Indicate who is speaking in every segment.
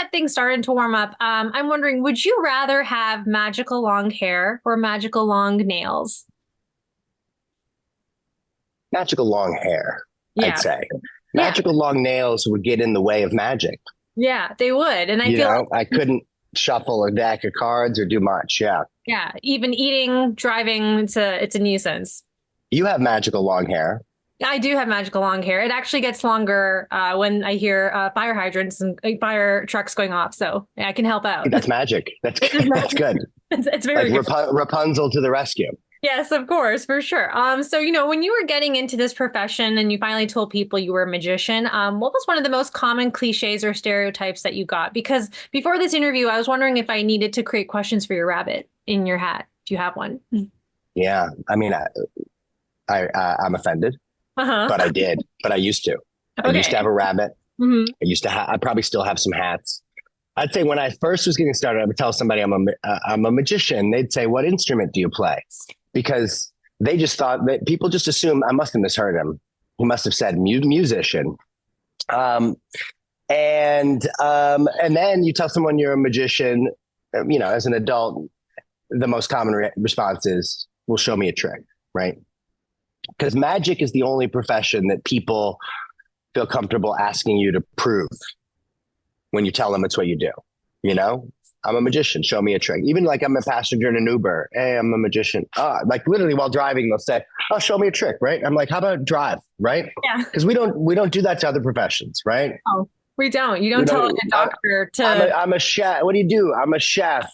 Speaker 1: get things started to warm up, I'm wondering, would you rather have magical long hair or magical long nails?
Speaker 2: Magical long hair, I'd
Speaker 1: Yeah.
Speaker 2: say.
Speaker 1: Yeah.
Speaker 2: Magical long nails would get in the way of magic.
Speaker 1: Yeah, they would. And I
Speaker 2: You
Speaker 1: feel
Speaker 2: know,
Speaker 1: like,
Speaker 2: I couldn't shuffle a deck of cards or do much. Yeah.
Speaker 1: yeah, even eating, driving, it's a nuisance.
Speaker 2: You have magical long hair.
Speaker 1: I do have magical long hair. It actually gets longer when I hear fire hydrants and fire trucks going off. So yeah, I can help out.
Speaker 2: That's magic. That's
Speaker 1: It is
Speaker 2: that's
Speaker 1: magic.
Speaker 2: good.
Speaker 1: It's
Speaker 2: Like
Speaker 1: very good.
Speaker 2: Rapunzel to the rescue.
Speaker 1: Yes, of course, for sure. So when you were getting into this profession and you finally told people you were a magician, what was one of the most common cliches or stereotypes that you got? Because before this interview, I was wondering if I needed to create questions for your rabbit in your hat. Do you have one?
Speaker 2: Yeah. I mean, I'm offended,
Speaker 1: Uh-huh.
Speaker 2: but I did. But I used to. I used to
Speaker 1: Okay.
Speaker 2: have a rabbit.
Speaker 1: Hmm.
Speaker 2: I probably still have some hats. I'd say when I first was getting started, I would tell somebody I'm a magician. They'd say, "What instrument do you play?" Because they just thought that people just assume I must have misheard him. He must have said musician. Um, and then you tell someone you're a magician. You know, as an adult, the most common response is, "Well, show me a trick," right? Because magic is the only profession that people feel comfortable asking you to prove when you tell them it's what you do. You know, I'm a magician. Show me a trick. Even like I'm a passenger in an Uber. Hey, I'm a magician. Like literally while driving, they'll say, "Oh, show me a trick." Right? I'm like, "How about drive?" Right?
Speaker 1: Yeah.
Speaker 2: Because we don't do that to other professions, right?
Speaker 1: Oh, we don't. You
Speaker 2: We
Speaker 1: don't tell like
Speaker 2: don't.
Speaker 1: a doctor to.
Speaker 2: I'm a chef. What do you do? I'm a chef.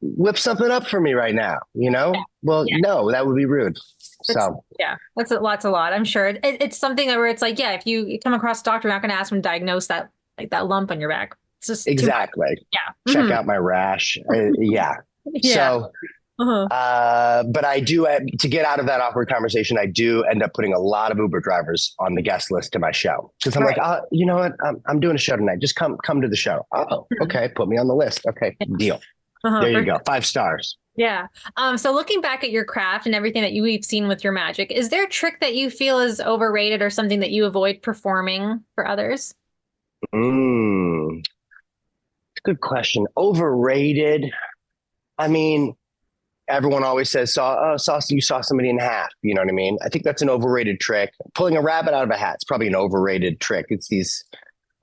Speaker 2: Whip something up for me right now. You know? Well,
Speaker 1: Yeah.
Speaker 2: no, that would be rude.
Speaker 1: It's,
Speaker 2: So
Speaker 1: yeah, that's a lot. I'm sure it's something that where it's like, yeah, if you come across a doctor, you're not going to ask them to diagnose that like that lump on your back. It's just too much.
Speaker 2: exactly.
Speaker 1: Yeah.
Speaker 2: Check
Speaker 1: Hmm.
Speaker 2: out my rash. Yeah.
Speaker 1: Yeah.
Speaker 2: So
Speaker 1: Uh-huh.
Speaker 2: but I do, to get out of that awkward conversation, I do end up putting a lot of Uber drivers on the guest list to my show because I'm like,
Speaker 1: Right.
Speaker 2: you know what? I'm doing a show tonight. Just come to the show. Oh,
Speaker 1: Mhm.
Speaker 2: okay. Put me on the list. Okay, deal.
Speaker 1: Uh-huh.
Speaker 2: There you go. 5 stars.
Speaker 1: Yeah. So looking back at your craft and everything that we've seen with your magic, is there a trick that you feel is overrated or something that you avoid performing for others?
Speaker 2: Mm, good question. Overrated. I mean, everyone always says you saw somebody in half. You know what I mean? I think that's an overrated trick. Pulling a rabbit out of a hat is probably an overrated trick. It's these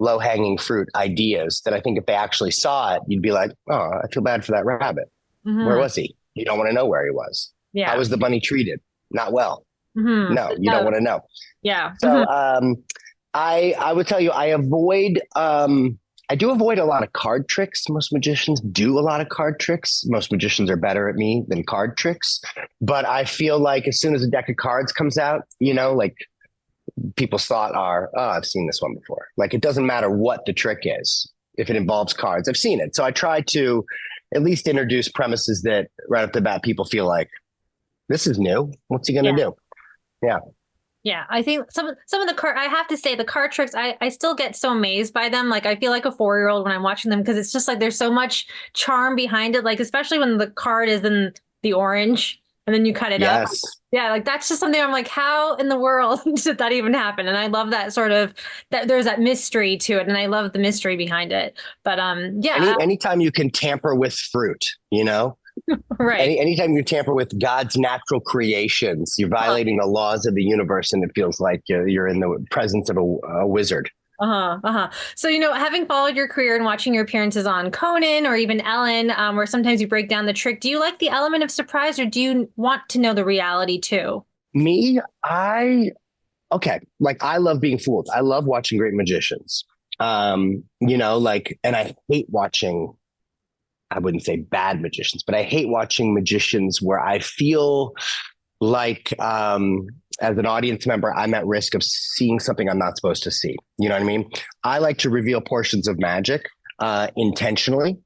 Speaker 2: low hanging fruit ideas that I think if they actually saw it, you'd be like, "Oh, I feel bad for that rabbit. Where
Speaker 1: Hmm.
Speaker 2: was he?" You don't want to know where he was. How
Speaker 1: Yeah.
Speaker 2: was the bunny treated? Not well.
Speaker 1: Hmm.
Speaker 2: No, you don't want to know.
Speaker 1: Yeah.
Speaker 2: So I would tell you I do avoid a lot of card tricks. Most magicians do a lot of card tricks. Most magicians are better at me than card tricks. But I feel like as soon as a deck of cards comes out, you know, like people's thought are, "Oh, I've seen this one before." Like it doesn't matter what the trick is. If it involves cards, I've seen it. So I try to at least introduce premises that right off the bat people feel like, this is new. What's he going to
Speaker 1: Yeah.
Speaker 2: do? Yeah.
Speaker 1: Yeah, I think some of the card I have to say the card tricks I still get so amazed by them. Like I feel like a 4-year old when I'm watching them because it's just like there's so much charm behind it. Like especially when the card is in the orange and then you cut it up.
Speaker 2: Yes.
Speaker 1: Yeah, like that's just something I'm like, how in the world did that even happen? And I love that sort of that there's that mystery to it, and I love the mystery behind it. But yeah,
Speaker 2: Anytime you can tamper with fruit, you know,
Speaker 1: right.
Speaker 2: anytime you tamper with God's natural creations, you're violating the laws of the universe, and it feels like you're in the presence of a wizard.
Speaker 1: Uh-huh, uh-huh. So, having followed your career and watching your appearances on Conan or even Ellen, where sometimes you break down the trick, do you like the element of surprise or do you want to know the reality too?
Speaker 2: Me, okay, like I love being fooled. I love watching great magicians. You know, like, and I hate watching, I wouldn't say bad magicians, but I hate watching magicians where I feel like as an audience member, I'm at risk of seeing something I'm not supposed to see. You know what I mean? I like to reveal portions of magic intentionally,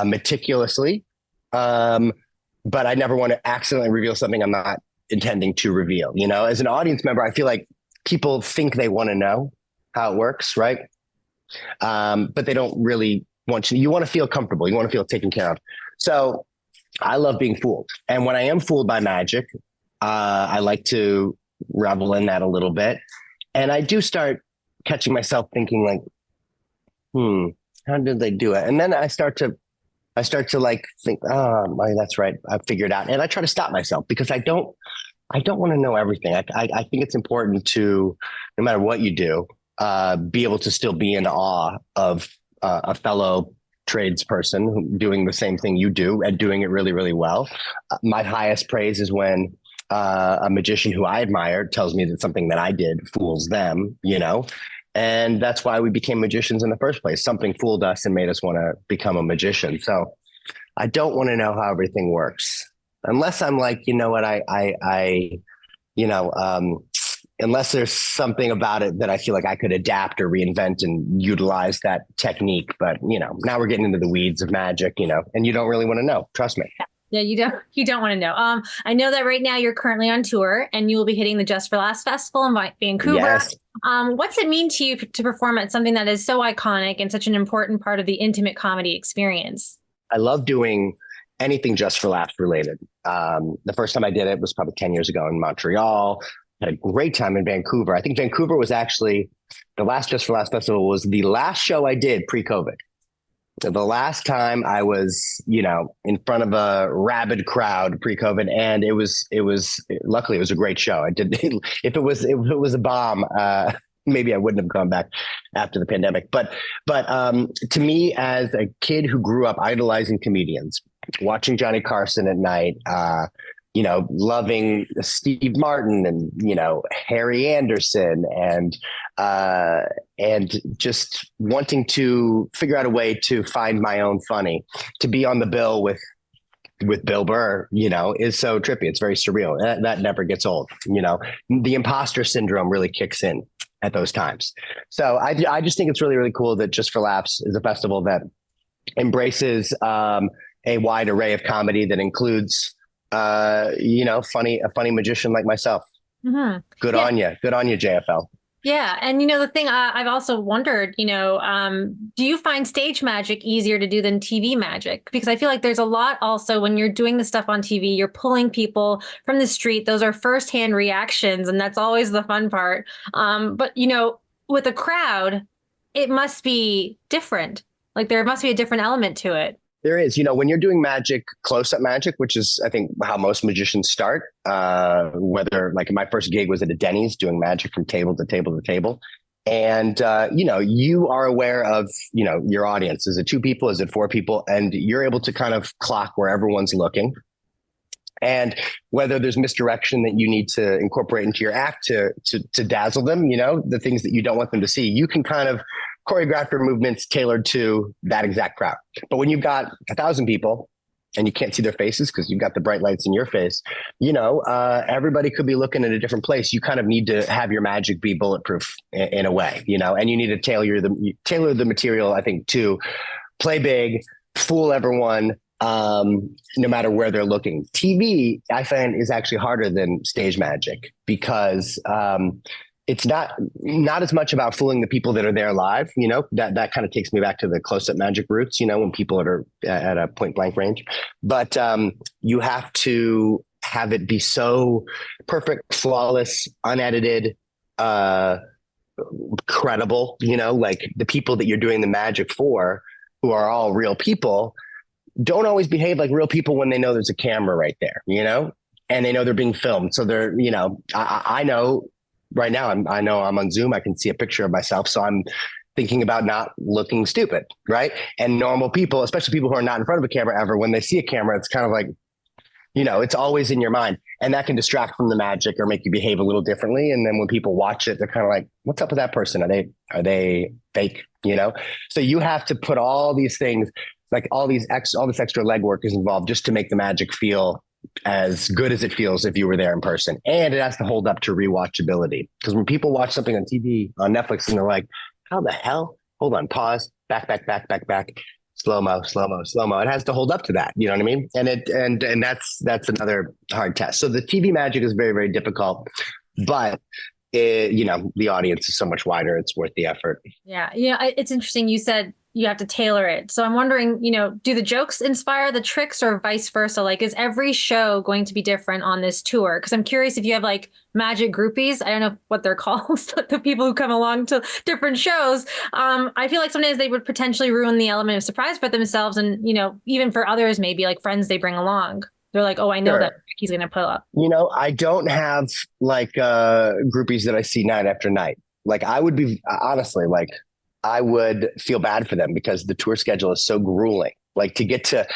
Speaker 2: meticulously, but I never want to accidentally reveal something I'm not intending to reveal. You know, as an audience member, I feel like people think they want to know how it works, right? But they don't really want you. You want to feel comfortable. You want to feel taken care of. So I love being fooled. And when I am fooled by magic, I like to revel in that a little bit. And I do start catching myself thinking like, How did they do it? And then I start to like think, oh, that's right. I figured out. And I try to stop myself because I don't want to know everything. I think it's important to, no matter what you do, be able to still be in awe of a fellow tradesperson doing the same thing you do and doing it really, really well. My highest praise is when a magician who I admire tells me that something that I did fools them, you know? And that's why we became magicians in the first place. Something fooled us and made us want to become a magician. So I don't want to know how everything works unless I'm like, you know what, you know, unless there's something about it that I feel like I could adapt or reinvent and utilize that technique. But, you know, now we're getting into the weeds of magic, you know, and you don't really want to know. Trust me.
Speaker 1: Yeah, you don't want to know. I know that right now you're currently on tour and you will be hitting the Just for Laughs Festival in Vancouver.
Speaker 2: Yes.
Speaker 1: What's it mean to you to perform at something that is so iconic and such an important part of the intimate comedy experience?
Speaker 2: I love doing anything Just for Laughs related. The first time I did it was probably 10 years ago in Montreal. Had a great time in Vancouver. I think Vancouver was actually the last Just for Laughs festival was the last show I did pre-COVID. The last time I was, you know, in front of a rabid crowd pre-COVID, and it was luckily it was a great show. I did if it was a bomb, maybe I wouldn't have gone back after the pandemic. But to me, as a kid who grew up idolizing comedians, watching Johnny Carson at night, you know, loving Steve Martin and, you know, Harry Anderson and just wanting to figure out a way to find my own funny, to be on the bill with Bill Burr, you know, is so trippy. It's very surreal. That never gets old. You know, the imposter syndrome really kicks in at those times. So I just think it's really, really cool that Just for Laughs is a festival that embraces a wide array of comedy that includes you know, a funny magician like myself.
Speaker 1: Mm-hmm.
Speaker 2: Good on you. Good on you, JFL.
Speaker 1: Yeah. And, you know, the thing I've also wondered, you know, do you find stage magic easier to do than TV magic? Because I feel like there's a lot also when you're doing the stuff on TV, you're pulling people from the street. Those are firsthand reactions. And that's always the fun part. But, you know, with a crowd, it must be different. Like there must be a different element to it.
Speaker 2: There is, you know, when you're doing magic, close-up magic, which is, I think, how most magicians start, whether like my first gig was at a Denny's doing magic from table to table to table. And, you know, you are aware of, you know, your audience. Is it 2 people? Is it 4 people? And you're able to kind of clock where everyone's looking. And whether there's misdirection that you need to incorporate into your act to dazzle them, you know, the things that you don't want them to see, you can kind of choreograph your movements tailored to that exact crowd. But when you've got 1,000 people and you can't see their faces because you've got the bright lights in your face, you know, everybody could be looking at a different place. You kind of need to have your magic be bulletproof in a way, you know, and you need to tailor the material, I think, to play big, fool everyone, no matter where they're looking. TV, I find, is actually harder than stage magic because it's not as much about fooling the people that are there live. You know, that kind of takes me back to the close-up magic roots, you know, when people are at a point blank range. But you have to have it be so perfect, flawless, unedited, credible, you know, like the people that you're doing the magic for, who are all real people, don't always behave like real people when they know there's a camera right there, you know, and they know they're being filmed. So they're, you know, I know right now, I know I'm on Zoom. I can see a picture of myself. So I'm thinking about not looking stupid, right? And normal people, especially people who are not in front of a camera ever, when they see a camera, it's kind of like, you know, it's always in your mind. And that can distract from the magic or make you behave a little differently. And then when people watch it, they're kind of like, what's up with that person? Are they fake? You know? So you have to put all these things, like all this extra legwork is involved just to make the magic feel as good as it feels if you were there in person. And it has to hold up to rewatchability. Because when people watch something on TV, on Netflix, and they're like, how the hell? Hold on, pause, back, slow-mo. It has to hold up to that. You know what I mean? And that's another hard test. So the TV magic is very, very difficult, but you know, the audience is so much wider. It's worth the effort.
Speaker 1: Yeah. You know, it's interesting. You said you have to tailor it. So I'm wondering, do the jokes inspire the tricks or vice versa? Like, is every show going to be different on this tour? Because I'm curious if you have like magic groupies. I don't know what they're called, but the people who come along to different shows. I feel like sometimes they would potentially ruin the element of surprise for themselves, and even for others, maybe like friends they bring along. They're like, oh, I know that
Speaker 2: Sure.
Speaker 1: he's going to pull up.
Speaker 2: I don't have like groupies that I see night after night. Like I would be honestly like I would feel bad for them because the tour schedule is so grueling. Like to get to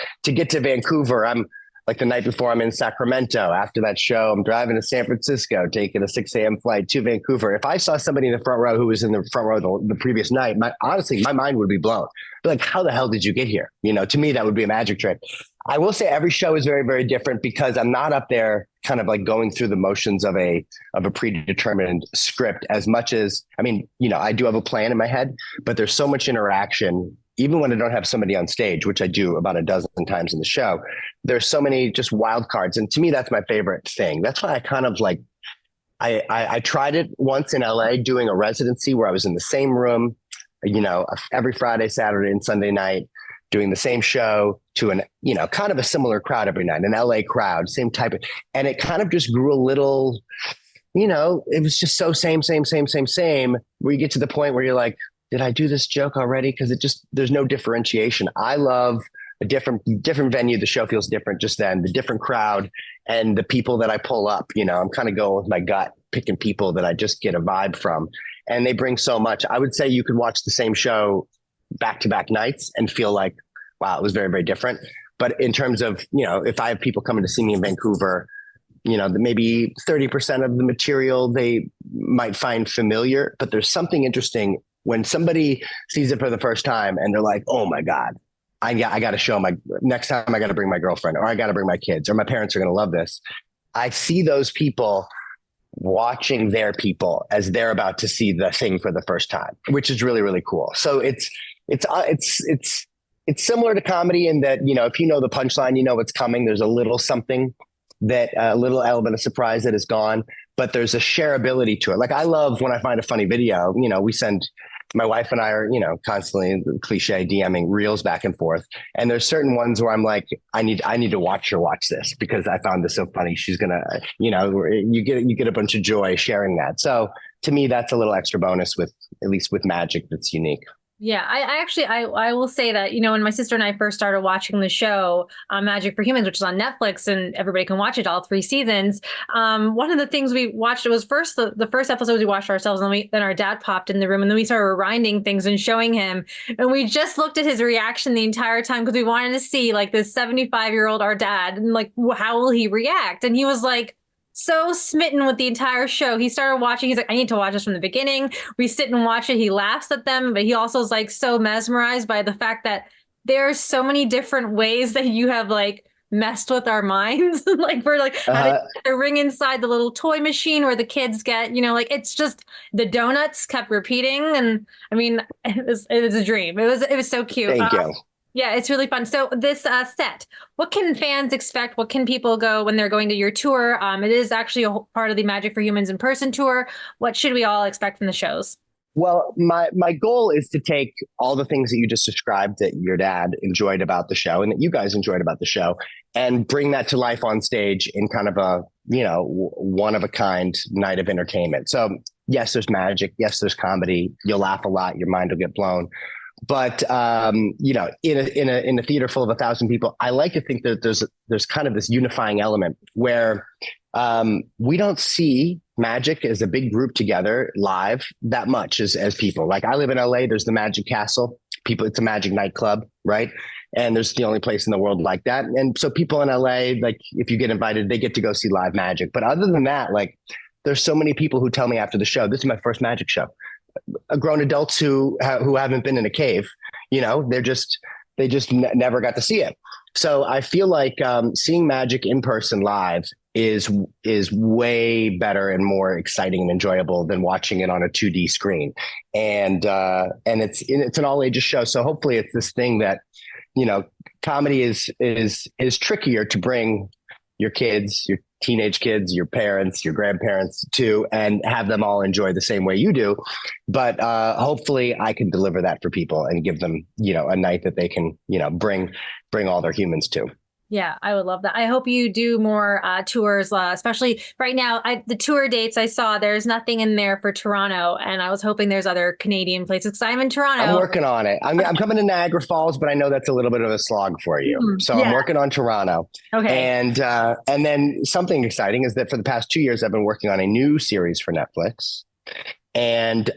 Speaker 2: Vancouver, I'm like the night before I'm in Sacramento. After that show, I'm driving to San Francisco, taking a 6 a.m. flight to Vancouver. If I saw somebody in the front row who was in the front row the previous night, honestly, my mind would be blown. Like, how the hell did you get here? To me, that would be a magic trick. I will say every show is very, very different because I'm not up there kind of like going through the motions of a predetermined script as much as, I mean, I do have a plan in my head, but there's so much interaction, even when I don't have somebody on stage, which I do about a dozen times in the show. There's so many just wild cards. And to me, that's my favorite thing. That's why I kind of like, I tried it once in LA doing a residency where I was in the same room, every Friday, Saturday, and Sunday night, doing the same show to kind of a similar crowd every night, an LA crowd, same type of, and it kind of just grew a little, it was just so same, where you get to the point where you're like, did I do this joke already? Cause there's no differentiation. I love a different venue. The show feels different just then, the different crowd and the people that I pull up, I'm kind of going with my gut, picking people that I just get a vibe from, and they bring so much. I would say you could watch the same show back-to-back nights and feel like, wow, it was very, very different. But in terms of, if I have people coming to see me in Vancouver, maybe 30% of the material they might find familiar, but there's something interesting when somebody sees it for the first time and they're like, oh my God, I got to show next time I got to bring my girlfriend, or I got to bring my kids, or my parents are going to love this. I see those people watching their people as they're about to see the thing for the first time, which is really, really cool. So it's similar to comedy in that, if you know the punchline, you know what's coming. There's a little something that a little element of surprise that is gone, but there's a shareability to it. Like I love when I find a funny video, my wife and I are, constantly cliche DMing reels back and forth. And there's certain ones where I'm like, I need to watch this because I found this so funny. She's going to, you get a bunch of joy sharing that. So to me, that's a little extra bonus at least with magic that's unique.
Speaker 1: Yeah, I actually I will say that, when my sister and I first started watching the show, Magic for Humans, which is on Netflix and everybody can watch it, all 3 seasons. One of the things we watched, it was first the first episode we watched ourselves, and then our dad popped in the room, and then we started rewinding things and showing him, and we just looked at his reaction the entire time because we wanted to see like this 75-year-old our dad, and like how will he react, and he was like so smitten with the entire show. He started watching. He's like, I need to watch this from the beginning. We sit and watch it. He laughs at them, but he also is like so mesmerized by the fact that there are so many different ways that you have like messed with our minds. Like we're like, how did the ring inside the little toy machine where the kids get, like it's just the donuts kept repeating. And I mean, it was a dream. It was so cute.
Speaker 2: Thank you.
Speaker 1: Yeah, it's really fun. So this set, what can fans expect? What can people go when they're going to your tour? It is actually a part of the Magic for Humans in person tour. What should we all expect from the shows?
Speaker 2: Well, my goal is to take all the things that you just described that your dad enjoyed about the show and that you guys enjoyed about the show and bring that to life on stage in kind of a, one of a kind night of entertainment. So yes, there's magic. Yes, there's comedy. You'll laugh a lot. Your mind will get blown. But in a theater full of 1,000 people, I like to think that there's kind of this unifying element where we don't see magic as a big group together live that much as people. Like I live in LA, there's the Magic Castle. It's a magic nightclub, right? And there's the only place in the world like that. And so people in LA, like if you get invited, they get to go see live magic. But other than that, like there's so many people who tell me after the show, this is my first magic show. Grown adults who haven't been in a cave, they just never got to see it. So I feel like seeing magic in person live is way better and more exciting and enjoyable than watching it on a 2D screen. And it's an all ages show. So hopefully it's this thing that, comedy is trickier to bring your kids, your teenage kids, your parents, your grandparents too, and have them all enjoy the same way you do. But hopefully I can deliver that for people and give them, a night that they can, bring all their humans to.
Speaker 1: Yeah, I would love that. I hope you do more tours, especially right now. The tour dates I saw, there's nothing in there for Toronto, and I was hoping there's other Canadian places because I'm in Toronto.
Speaker 2: I'm working on it. I'm coming to Niagara Falls, but I know that's a little bit of a slog for you. So
Speaker 1: yeah.
Speaker 2: I'm working on Toronto.
Speaker 1: Okay.
Speaker 2: And then something exciting is that for the past 2 years, I've been working on a new series for Netflix. And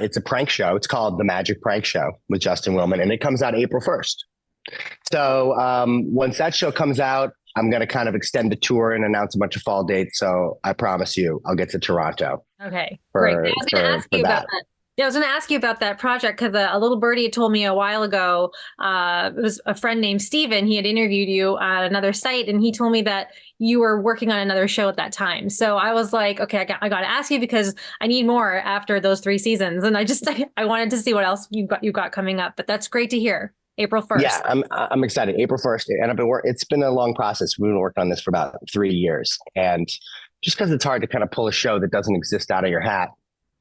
Speaker 2: it's a prank show. It's called The Magic Prank Show with Justin Willman, and it comes out April 1st. So once that show comes out, I'm going to kind of extend the tour and announce a bunch of fall dates. So I promise you, I'll get to Toronto.
Speaker 1: Okay, great. I was going to ask you about that. Yeah, I was going to ask you about that project because a little birdie had told me a while ago, it was a friend named Steven. He had interviewed you at another site, and he told me that you were working on another show at that time. So I was like, okay, I got to ask you because I need more after those 3 seasons. And I wanted to see what else you got coming up. But that's great to hear. April 1st.
Speaker 2: Yeah, I'm excited. April 1st. And it's been a long process. We've been working on this for about 3 years. And just because it's hard to kind of pull a show that doesn't exist out of your hat,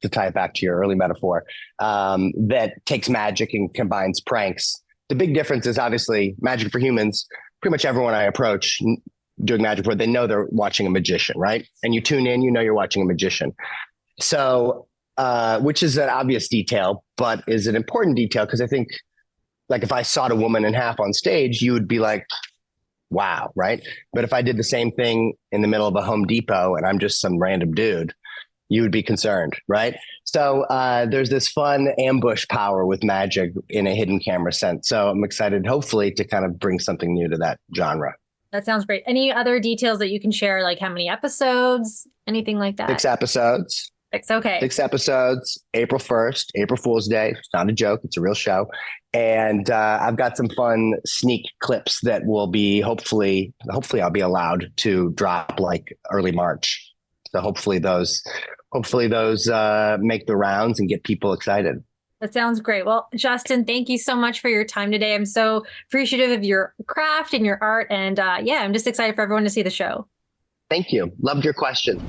Speaker 2: to tie it back to your early metaphor, that takes magic and combines pranks. The big difference is obviously Magic for Humans. Pretty much everyone I approach doing magic for, they know they're watching a magician, right? And you tune in, you're watching a magician. So, which is an obvious detail, but is an important detail because I think, like if I sawed a woman in half on stage, you would be like, wow, right? But if I did the same thing in the middle of a Home Depot and I'm just some random dude, you would be concerned, right? So there's this fun ambush power with magic in a hidden camera sense. So I'm excited, hopefully, to kind of bring something new to that genre.
Speaker 1: That sounds great. Any other details that you can share, like how many episodes, anything like that?
Speaker 2: 6 episodes.
Speaker 1: 6, okay.
Speaker 2: 6 episodes, April 1st, April Fool's Day. It's not a joke. It's a real show. And I've got some fun sneak clips that will be, hopefully I'll be allowed to drop like early March. So hopefully those make the rounds and get people excited.
Speaker 1: That sounds great. Well, Justin, thank you so much for your time today. I'm so appreciative of your craft and your art. And I'm just excited for everyone to see the show.
Speaker 2: Thank you. Loved your question.